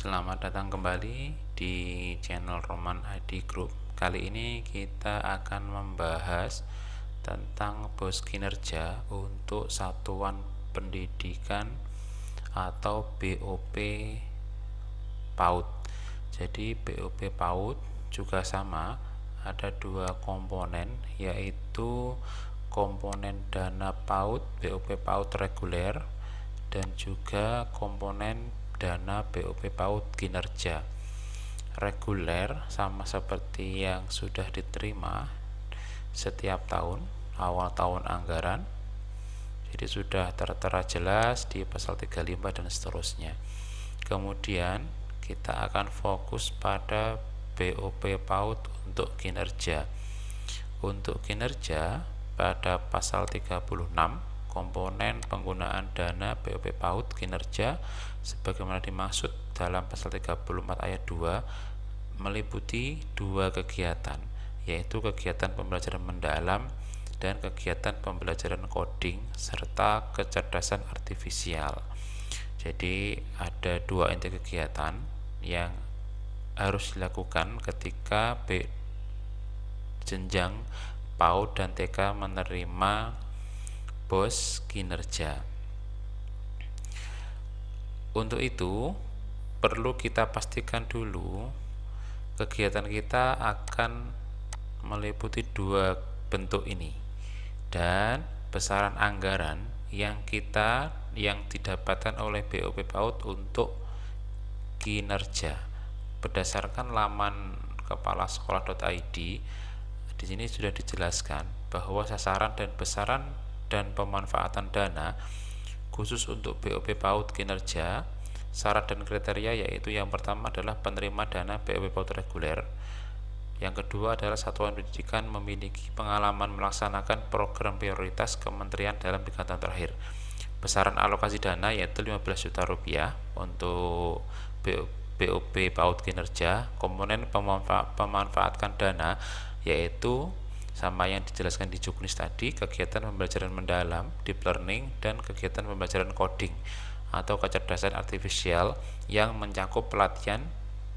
Selamat datang kembali di channel Roman ID Group. Kali ini kita akan membahas tentang BOS kinerja untuk satuan pendidikan atau BOP PAUD. Jadi BOP PAUD juga sama, ada dua komponen, yaitu komponen dana PAUD BOP PAUD reguler dan juga komponen dana BOP PAUD kinerja. Reguler sama seperti yang sudah diterima setiap tahun, awal tahun anggaran. Jadi sudah tertera jelas di pasal 35 dan seterusnya. Kemudian kita akan fokus pada BOP PAUD untuk kinerja. Untuk kinerja pada pasal 36, komponen penggunaan dana BOP PAUD kinerja sebagaimana dimaksud dalam pasal 34 ayat 2 meliputi dua kegiatan, yaitu kegiatan pembelajaran mendalam dan kegiatan pembelajaran coding serta kecerdasan artifisial. Jadi ada dua inti kegiatan yang harus dilakukan ketika jenjang PAUD dan TK menerima BOS kinerja. Untuk itu perlu kita pastikan dulu kegiatan kita akan meliputi dua bentuk ini, dan besaran anggaran yang didapatkan oleh BOP PAUD untuk kinerja berdasarkan laman kepala sekolah.id. Di sini sudah dijelaskan bahwa sasaran dan besaran dan pemanfaatan dana khusus untuk BOP PAUD kinerja, syarat dan kriteria yaitu yang pertama adalah penerima dana BOP PAUD reguler, yang kedua adalah satuan pendidikan memiliki pengalaman melaksanakan program prioritas kementerian dalam 3 tahun terakhir. Besaran alokasi dana yaitu 15 juta rupiah untuk BOP PAUD kinerja. Komponen pemanfaatkan dana yaitu sama yang dijelaskan di juknis tadi, kegiatan pembelajaran mendalam, deep learning, dan kegiatan pembelajaran coding atau kecerdasan artifisial yang mencakup pelatihan,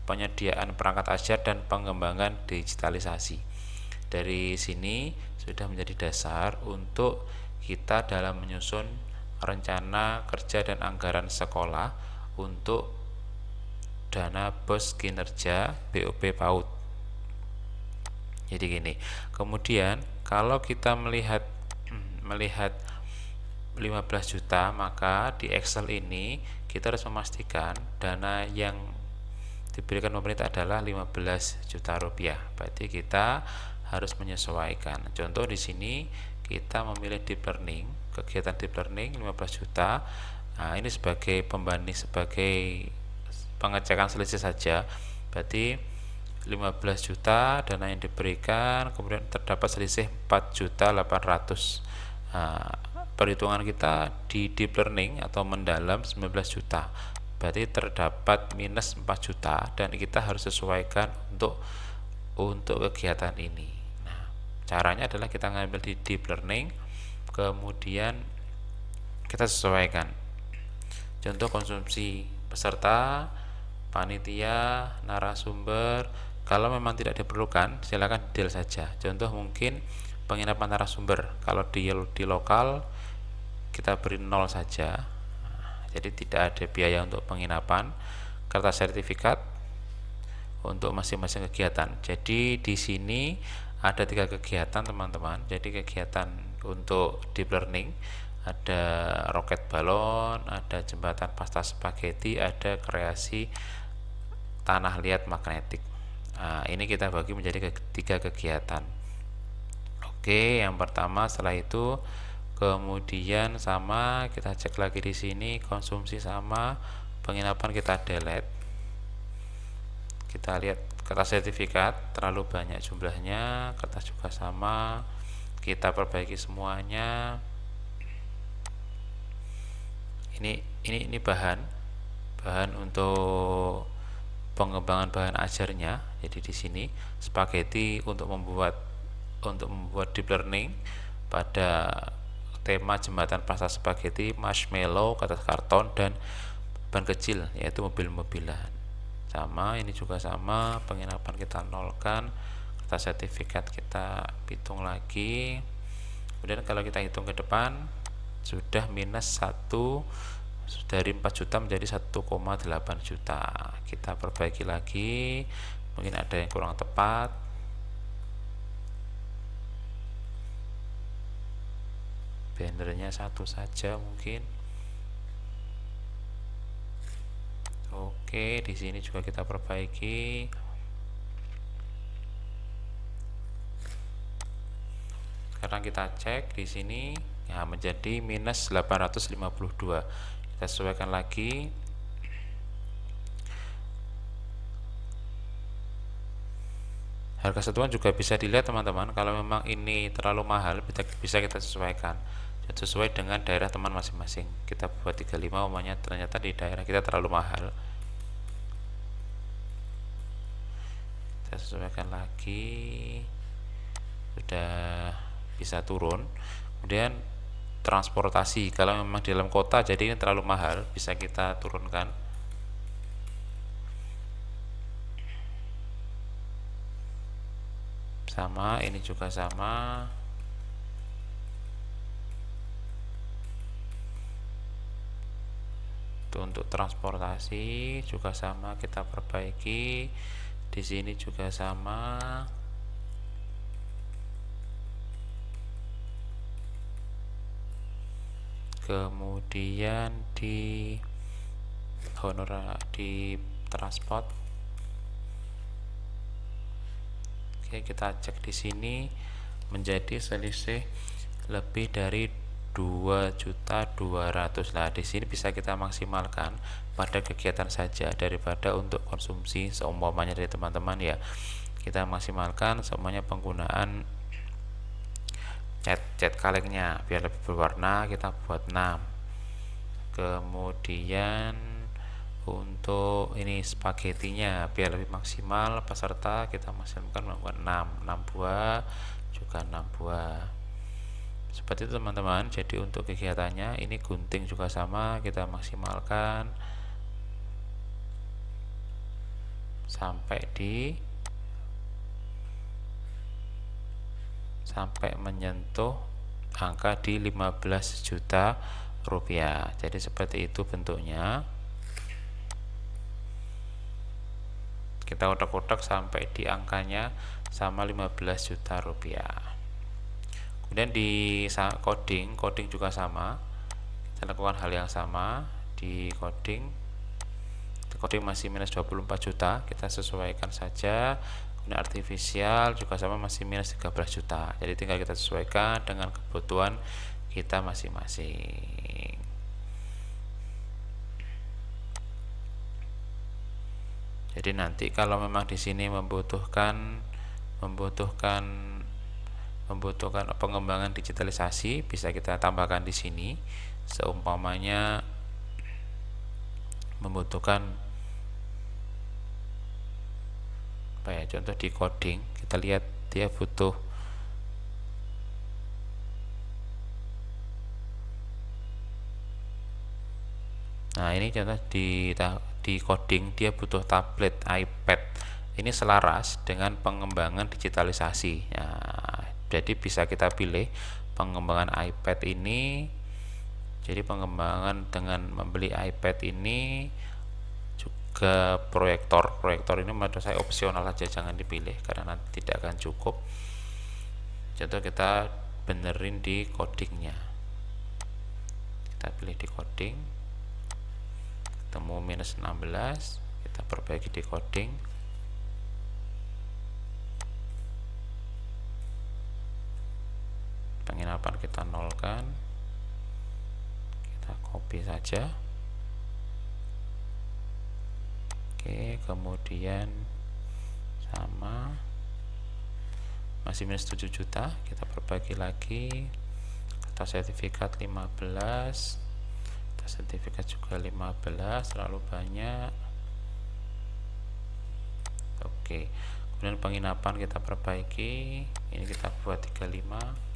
penyediaan perangkat ajar, dan pengembangan digitalisasi. Dari sini sudah menjadi dasar untuk kita dalam menyusun rencana kerja dan anggaran sekolah untuk dana BOS kinerja BOP PAUD. Jadi gini, kemudian kalau kita melihat 15 juta, maka di Excel ini kita harus memastikan dana yang diberikan pemerintah adalah 15 juta rupiah. Berarti kita harus menyesuaikan. Contoh di sini kita memilih deep learning, kegiatan deep learning 15 juta. Nah, ini sebagai pembanding, sebagai pengecekan selisih saja. Berarti 15 juta dana yang diberikan, kemudian terdapat selisih 4.800.000. Nah, perhitungan kita di deep learning atau mendalam 19 juta. Berarti terdapat minus 4 juta dan kita harus sesuaikan untuk kegiatan ini. Nah, caranya adalah kita ngambil di deep learning, kemudian kita sesuaikan. Contoh konsumsi peserta, panitia, narasumber. Kalau memang tidak diperlukan, silakan deal saja. Contoh mungkin penginapan narasumber, kalau di lokal kita beri 0 saja. Jadi tidak ada biaya untuk penginapan. Kertas sertifikat untuk masing-masing kegiatan. Jadi di sini ada 3 kegiatan, teman-teman. Jadi kegiatan untuk deep learning, ada roket balon, ada jembatan pasta spaghetti, ada kreasi tanah liat magnetik. Nah, ini kita bagi menjadi 3 kegiatan. Oke, yang pertama setelah itu, kemudian sama kita cek lagi di sini, konsumsi sama, penginapan kita delete. Kita lihat kertas sertifikat terlalu banyak jumlahnya, kertas juga sama, kita perbaiki semuanya. Ini bahan untuk pengembangan bahan ajarnya. Jadi di sini spaghetti untuk membuat deep learning pada tema jembatan pasta spaghetti, marshmallow, kertas karton, dan ban kecil yaitu mobil-mobilan. sama, ini juga sama, penginapan kita nolkan, kertas sertifikat kita hitung lagi. Kemudian kalau kita hitung ke depan sudah minus 1, dari 4 juta menjadi 1,8 juta. Kita perbaiki lagi, mungkin ada yang kurang tepat. Bannernya satu saja mungkin. Oke, di sini juga kita perbaiki. Sekarang kita cek di sini ya menjadi minus 852. Kita sesuaikan lagi. Harga satuan juga bisa dilihat teman-teman. Kalau memang ini terlalu mahal, bisa kita sesuaikan sesuai dengan daerah teman masing-masing. Kita buat 35 umumnya, ternyata di daerah kita terlalu mahal. Kita sesuaikan lagi, sudah bisa turun. Kemudian transportasi, kalau memang di dalam kota jadi ini terlalu mahal, bisa kita turunkan. Sama, ini juga sama. Untuk transportasi juga sama, kita perbaiki. Di sini juga sama. Kemudian di honorar di transport, oke, kita cek di sini menjadi selisih lebih dari 2.200.000. Nah, di sini bisa kita maksimalkan pada kegiatan saja daripada untuk konsumsi seumpamanya dari teman-teman ya. Kita maksimalkan semuanya penggunaan cat kalengnya biar lebih berwarna, kita buat 6. Kemudian untuk ini spagetinya biar lebih maksimal peserta, kita maksimalkan melakukan 6 buah, juga 6 buah. Seperti itu teman-teman. Jadi untuk kegiatannya ini gunting juga sama, kita maksimalkan sampai menyentuh angka di 15 juta rupiah. Jadi seperti itu bentuknya. Kita kotak-kotak sampai di angkanya sama 15 juta rupiah. Kemudian di coding juga sama, kita lakukan hal yang sama di coding masih minus 24 juta, kita sesuaikan saja. Kemudian artifisial juga sama, masih minus 13 juta, jadi tinggal kita sesuaikan dengan kebutuhan kita masing-masing. Jadi nanti kalau memang di sini membutuhkan pengembangan digitalisasi, bisa kita tambahkan di sini. Seumpamanya membutuhkan apa ya, contoh di coding, kita lihat dia butuh ini contoh di coding dia butuh tablet, iPad. Ini selaras dengan pengembangan digitalisasi ya, jadi bisa kita pilih pengembangan iPad ini. Jadi pengembangan dengan membeli iPad ini juga proyektor ini menurut saya opsional saja, jangan dipilih karena nanti tidak akan cukup. Contoh kita benerin di codingnya, kita pilih di coding, ketemu minus 16, kita perbaiki di coding, penginapan kita nolkan, kita copy saja. Oke, kemudian sama, masih minus 7 juta, kita perbaiki lagi, kertas sertifikat 15, kertas sertifikat juga 15, terlalu banyak. Oke, kemudian penginapan kita perbaiki, ini kita buat 35.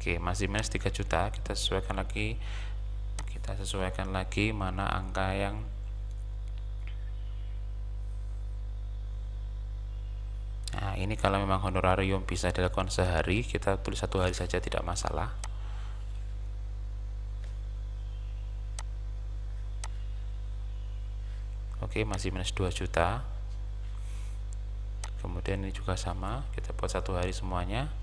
Oke, masih minus 3 juta. Kita sesuaikan lagi mana angka yang nah, ini kalau memang honorarium bisa dilakukan sehari, kita tulis 1 hari saja, tidak masalah. Oke, masih minus 2 juta. Kemudian ini juga sama, kita buat 1 hari semuanya.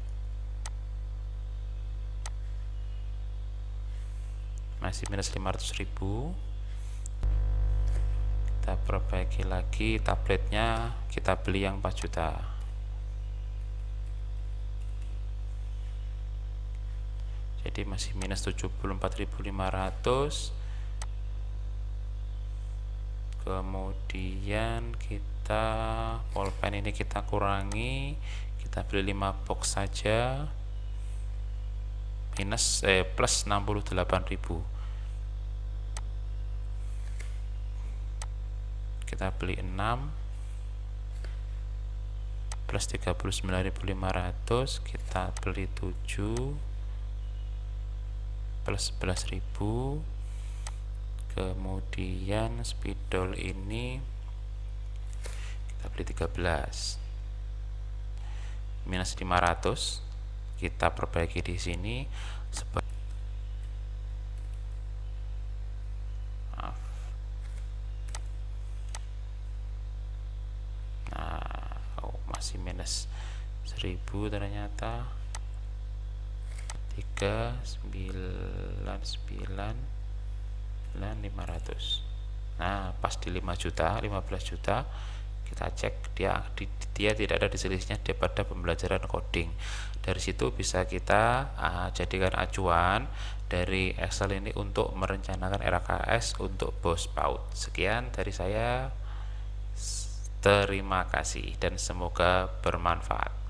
Masih minus 500.000. Kita perbaiki lagi tabletnya, kita beli yang 4 juta. Jadi masih minus 74.500. Kemudian kita pulpen ini kita kurangi, kita beli 5 box saja, plus 68.000. Kita beli 6 plus 39.500, kita beli 7 plus 11.000. Kemudian spidol ini kita beli 13 minus 500, kita perbaiki di sini masih minus 1000 ternyata. 399.500. Nah, pas di 5 juta, 15 juta, kita cek dia tidak ada di selisihnya daripada pembelajaran coding. Dari situ bisa kita jadikan acuan dari Excel ini untuk merencanakan RKS untuk BOS PAUD. Sekian dari saya. Terima kasih dan semoga bermanfaat.